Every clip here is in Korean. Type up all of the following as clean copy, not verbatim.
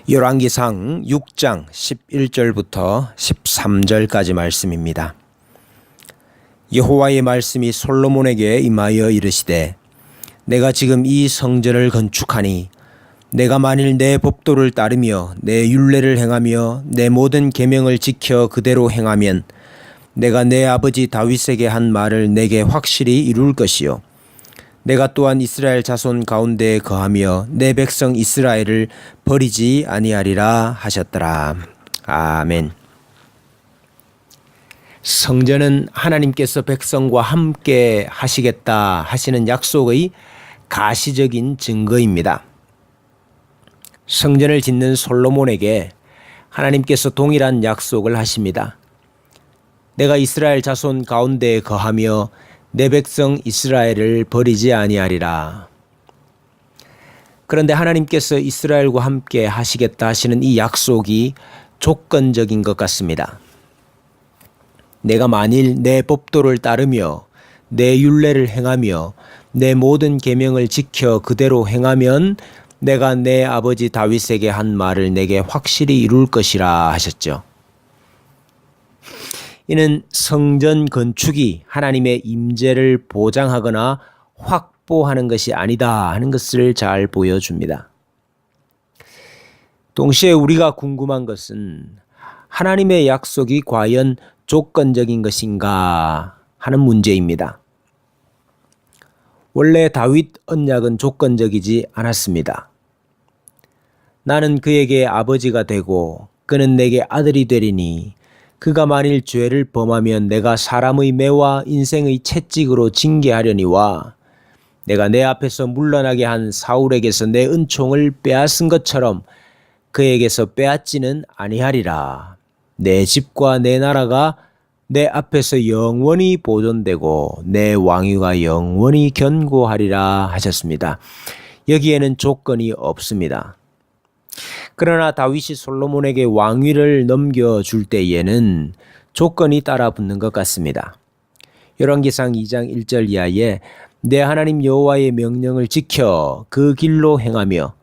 열왕기상 6장 11절부터 13절까지 말씀입니다. 여호와의 말씀이 솔로몬에게 임하여 이르시되 내가 지금 이 성전을 건축하니 내가 만일 내 법도를 따르며 내 율례를 행하며 내 모든 계명을 지켜 그대로 행하면 내가 내 아버지 다윗에게 한 말을 내게 확실히 이룰 것이요 내가 또한 이스라엘 자손 가운데 거하며 내 백성 이스라엘을 버리지 아니하리라 하셨더라. 아멘. 성전은 하나님께서 백성과 함께 하시겠다 하시는 약속의 가시적인 증거입니다. 성전을 짓는 솔로몬에게 하나님께서 동일한 약속을 하십니다. 내가 이스라엘 자손 가운데 거하며 내 백성 이스라엘을 버리지 아니하리라. 그런데 하나님께서 이스라엘과 함께 하시겠다 하시는 이 약속이 조건적인 것 같습니다. 내가 만일 내 법도를 따르며 내 율례를 행하며 내 모든 계명을 지켜 그대로 행하면 내가 내 아버지 다윗에게 한 말을 내게 확실히 이룰 것이라 하셨죠. 이는 성전 건축이 하나님의 임재를 보장하거나 확보하는 것이 아니다 하는 것을 잘 보여줍니다. 동시에 우리가 궁금한 것은 하나님의 약속이 과연 조건적인 것인가 하는 문제입니다. 원래 다윗 언약은 조건적이지 않았습니다. 나는 그에게 아버지가 되고 그는 내게 아들이 되리니 그가 만일 죄를 범하면 내가 사람의 매와 인생의 채찍으로 징계하려니와 내가 내 앞에서 물러나게 한 사울에게서 내 은총을 빼앗은 것처럼 그에게서 빼앗지는 아니하리라. 내 집과 내 나라가 내 앞에서 영원히 보존되고 내 왕위가 영원히 견고하리라 하셨습니다. 여기에는 조건이 없습니다. 그러나 다윗이 솔로몬에게 왕위를 넘겨줄 때에는 조건이 따라 붙는 것 같습니다. 열왕기상 2장 1절 이하에 내 하나님 여호와의 명령을 지켜 그 길로 행하며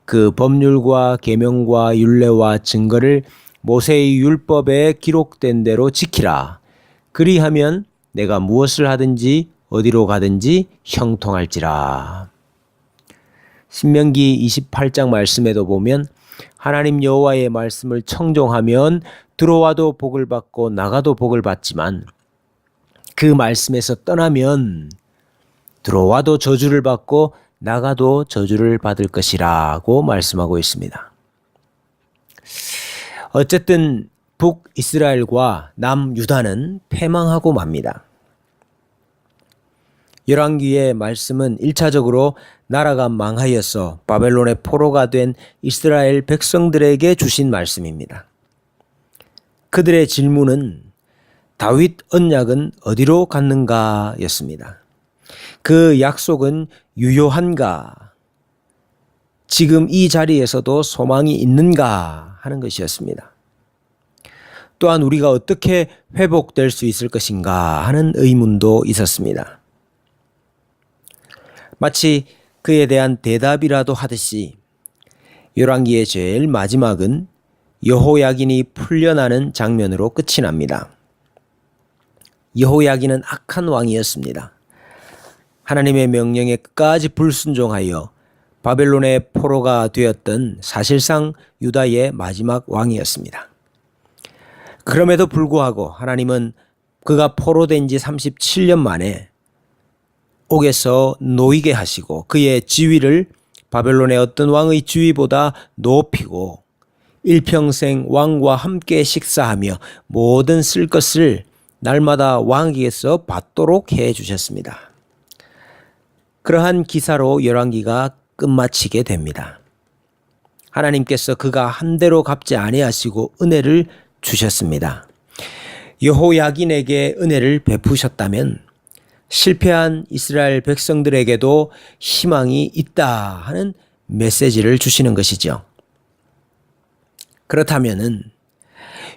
그 법률과 계명과 율례와 증거를 모세의 율법에 기록된 대로 지키라. 그리하면 내가 무엇을 하든지 어디로 가든지 형통할지라. 신명기 28장 말씀에도 보면 하나님 여호와의 말씀을 청종하면 들어와도 복을 받고 나가도 복을 받지만 그 말씀에서 떠나면 들어와도 저주를 받고 나가도 저주를 받을 것이라고 말씀하고 있습니다. 어쨌든 북이스라엘과 남유다는 패망하고 맙니다. 열왕기의 말씀은 1차적으로 나라가 망하여서 바벨론의 포로가 된 이스라엘 백성들에게 주신 말씀입니다. 그들의 질문은 다윗 언약은 어디로 갔는가 였습니다. 그 약속은 유효한가? 지금 이 자리에서도 소망이 있는가 하는 것이었습니다. 또한 우리가 어떻게 회복될 수 있을 것인가 하는 의문도 있었습니다. 마치 그에 대한 대답이라도 하듯이 열왕기의 제일 마지막은 여호야긴이 풀려나는 장면으로 끝이 납니다. 여호야긴은 악한 왕이었습니다. 하나님의 명령에 끝까지 불순종하여 바벨론의 포로가 되었던 사실상 유다의 마지막 왕이었습니다. 그럼에도 불구하고 하나님은 그가 포로된 지 37년 만에 옥에서 놓이게 하시고 그의 지위를 바벨론의 어떤 왕의 지위보다 높이고 일평생 왕과 함께 식사하며 모든 쓸 것을 날마다 왕에게서 받도록 해 주셨습니다. 그러한 기사로 열왕기가 끝마치게 됩니다. 하나님께서 그가 한 대로 갚지 아니하시고 은혜를 주셨습니다. 여호야긴에게 은혜를 베푸셨다면 실패한 이스라엘 백성들에게도 희망이 있다 하는 메시지를 주시는 것이죠. 그렇다면은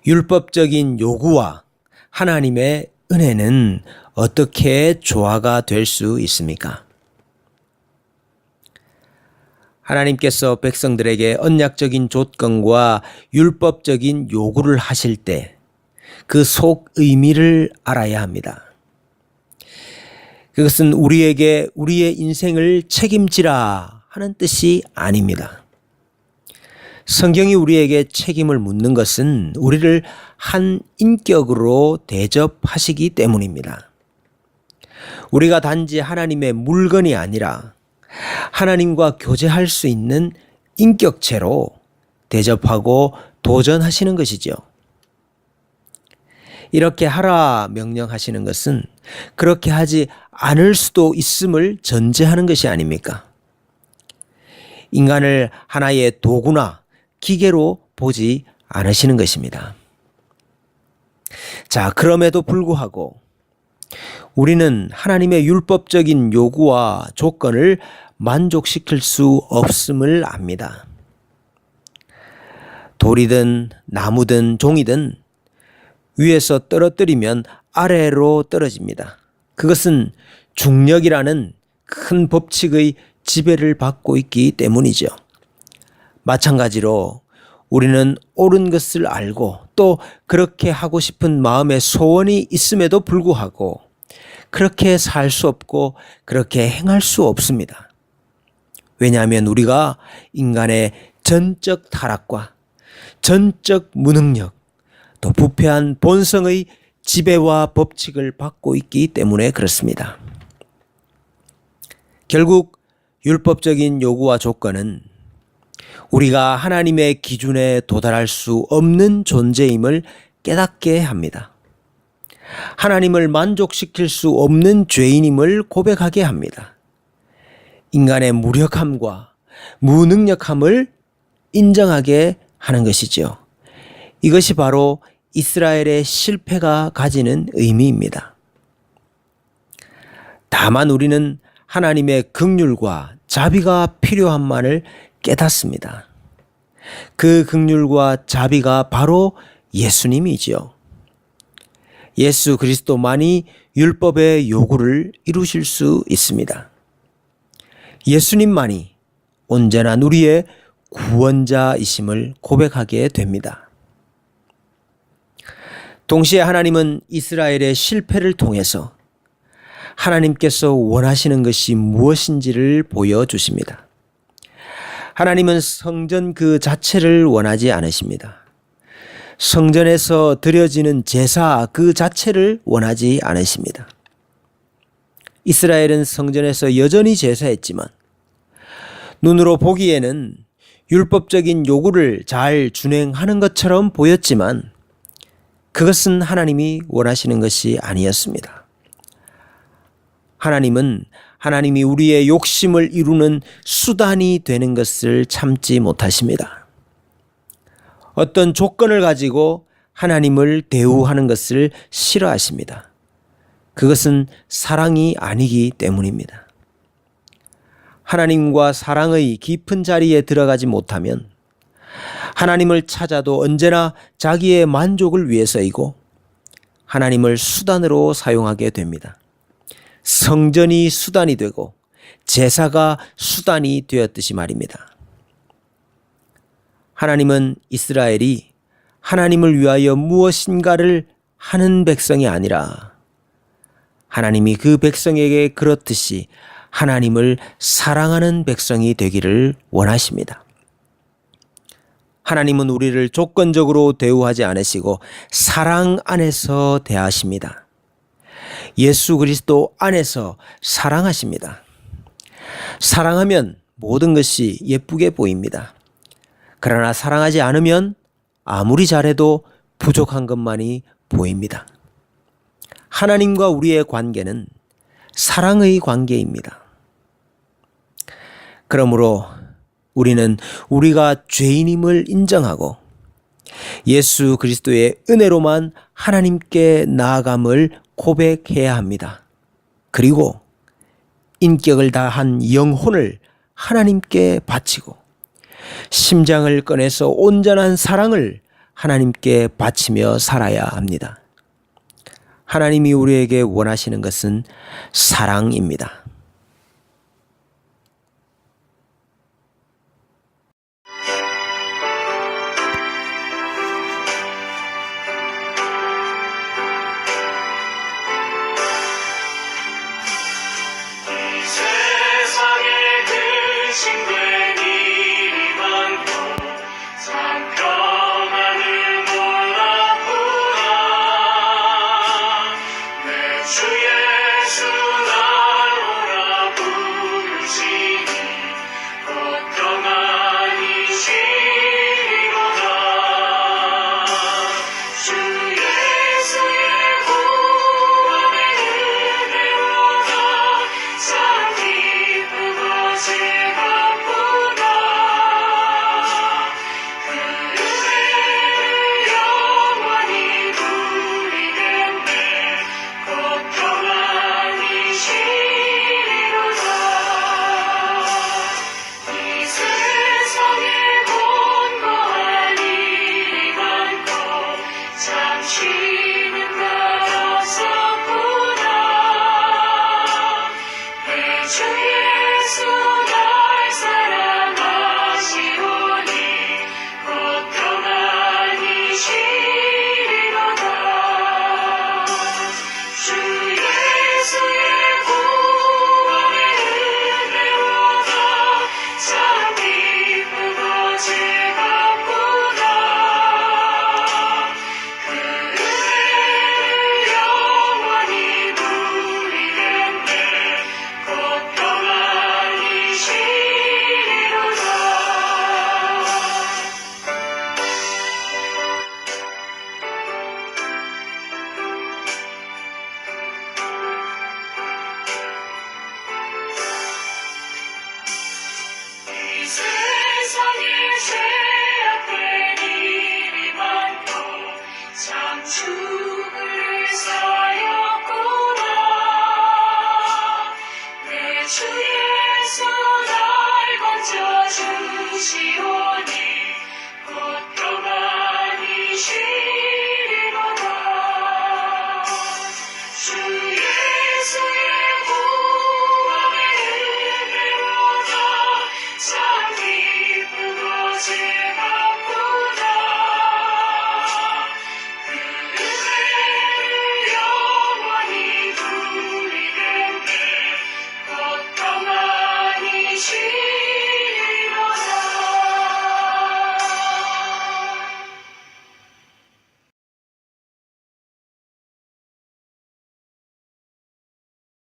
율법적인 요구와 하나님의 은혜는 어떻게 조화가 될 수 있습니까? 하나님께서 백성들에게 언약적인 조건과 율법적인 요구를 하실 때 그 속 의미를 알아야 합니다. 그것은 우리에게 우리의 인생을 책임지라 하는 뜻이 아닙니다. 성경이 우리에게 책임을 묻는 것은 우리를 한 인격으로 대접하시기 때문입니다. 우리가 단지 하나님의 물건이 아니라 하나님과 교제할 수 있는 인격체로 대접하고 도전하시는 것이죠. 이렇게 하라 명령하시는 것은 그렇게 하지 않을 수도 있음을 전제하는 것이 아닙니까? 인간을 하나의 도구나 기계로 보지 않으시는 것입니다. 자, 그럼에도 불구하고 우리는 하나님의 율법적인 요구와 조건을 만족시킬 수 없음을 압니다. 돌이든 나무든 종이든 위에서 떨어뜨리면 아래로 떨어집니다. 그것은 중력이라는 큰 법칙의 지배를 받고 있기 때문이죠. 마찬가지로 우리는 옳은 것을 알고 또 그렇게 하고 싶은 마음의 소원이 있음에도 불구하고 그렇게 살 수 없고 그렇게 행할 수 없습니다. 왜냐하면 우리가 인간의 전적 타락과 전적 무능력, 또 부패한 본성의 지배와 법칙을 받고 있기 때문에 그렇습니다. 결국 율법적인 요구와 조건은 우리가 하나님의 기준에 도달할 수 없는 존재임을 깨닫게 합니다. 하나님을 만족시킬 수 없는 죄인임을 고백하게 합니다. 인간의 무력함과 무능력함을 인정하게 하는 것이죠. 이것이 바로 이스라엘의 실패가 가지는 의미입니다. 다만 우리는 하나님의 긍휼과 자비가 필요함만을 깨닫습니다. 그 긍휼과 자비가 바로 예수님이지요. 예수 그리스도만이 율법의 요구를 이루실 수 있습니다. 예수님만이 온전한 우리의 구원자이심을 고백하게 됩니다. 동시에 하나님은 이스라엘의 실패를 통해서 하나님께서 원하시는 것이 무엇인지를 보여주십니다. 하나님은 성전 그 자체를 원하지 않으십니다. 성전에서 드려지는 제사 그 자체를 원하지 않으십니다. 이스라엘은 성전에서 여전히 제사했지만 눈으로 보기에는 율법적인 요구를 잘 준행하는 것처럼 보였지만 그것은 하나님이 원하시는 것이 아니었습니다. 하나님은 하나님이 우리의 욕심을 이루는 수단이 되는 것을 참지 못하십니다. 어떤 조건을 가지고 하나님을 대우하는 것을 싫어하십니다. 그것은 사랑이 아니기 때문입니다. 하나님과 사랑의 깊은 자리에 들어가지 못하면 하나님을 찾아도 언제나 자기의 만족을 위해서이고 하나님을 수단으로 사용하게 됩니다. 성전이 수단이 되고 제사가 수단이 되었듯이 말입니다. 하나님은 이스라엘이 하나님을 위하여 무엇인가를 하는 백성이 아니라 하나님이 그 백성에게 그렇듯이 하나님을 사랑하는 백성이 되기를 원하십니다. 하나님은 우리를 조건적으로 대우하지 않으시고 사랑 안에서 대하십니다. 예수 그리스도 안에서 사랑하십니다. 사랑하면 모든 것이 예쁘게 보입니다. 그러나 사랑하지 않으면 아무리 잘해도 부족한 것만이 보입니다. 하나님과 우리의 관계는 사랑의 관계입니다. 그러므로 우리는 우리가 죄인임을 인정하고 예수 그리스도의 은혜로만 하나님께 나아감을 고백해야 합니다. 그리고 인격을 다한 영혼을 하나님께 바치고 심장을 꺼내서 온전한 사랑을 하나님께 바치며 살아야 합니다. 하나님이 우리에게 원하시는 것은 사랑입니다. 의심된 일이 많고 참 평안을 몰랐구나. 내 주 예수 날 오라 부르시니 곧 평안이 시리로다. 주 예수의 구원의 은혜로다. 참 기쁘고 즐겁구나. 그 은혜를 영원히 누리겠네. 곧 평안이 시리로다. 이 세상에 곤고한 일이 많고 참 쉬는 날 없었구나. 내 주 예수 날 사랑하시오니 곧 평안이 시리로다. 주 예수의 구원의 은혜로다. 참 기쁘고 즐겁구나. 그 은혜를 영원히 누리겠네. 곧 평안이 시리로다. 이 세상에 죄악된 일이 많고 참 죽을 쌓였구나. 내 주 예수 날 건져주시오니 곧 평안이 시리로다. 주 예수의 구원의 은혜로다. 참 기쁘고 즐겁구나. 그 은혜를 영원히 누리겠네. 곧 평안이 시리로다.